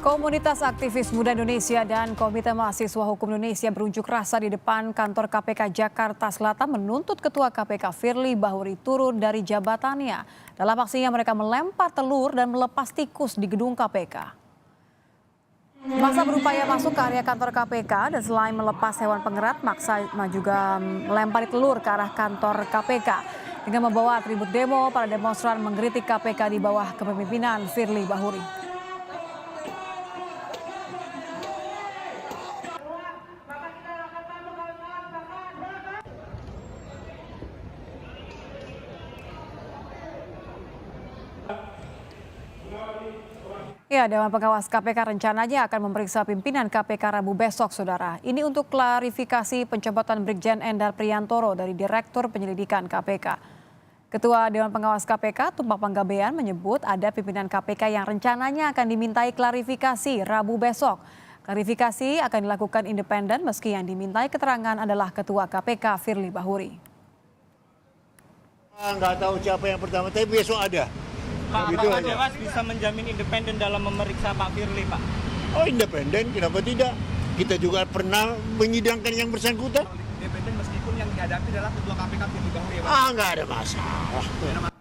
Komunitas aktivis muda Indonesia dan Komite Mahasiswa Hukum Indonesia berunjuk rasa di depan kantor KPK Jakarta Selatan menuntut Ketua KPK Firly Bahuri turun dari jabatannya. Dalam aksinya mereka melempar telur dan melepas tikus di gedung KPK. Masa berupaya masuk ke area kantor KPK dan selain melepas hewan pengerat, massa juga melempari telur ke arah kantor KPK. Dengan membawa atribut demo, para demonstran mengkritik KPK di bawah kepemimpinan Firly Bahuri. Ya, Dewan Pengawas KPK rencananya akan memeriksa pimpinan KPK Rabu besok, Saudara. Ini untuk klarifikasi pencopotan Brigjen Endar Priantoro dari Direktur Penyelidikan KPK. Ketua Dewan Pengawas KPK, Tumpak Panggabean, menyebut ada pimpinan KPK yang rencananya akan dimintai klarifikasi Rabu besok. Klarifikasi akan dilakukan independen meski yang dimintai keterangan adalah Ketua KPK Firly Bahuri. Nggak tahu siapa yang pertama, tapi besok ada. Pak, Begitu apakah aja. Dewas bisa menjamin independen dalam memeriksa Pak Firly, Pak? Oh, independen, kenapa tidak? Kita juga pernah menyidangkan yang bersangkutan. Independen meskipun yang dihadapi adalah Ketua KPK Firly Bahuri, ya, Pak? Nggak ada masalah.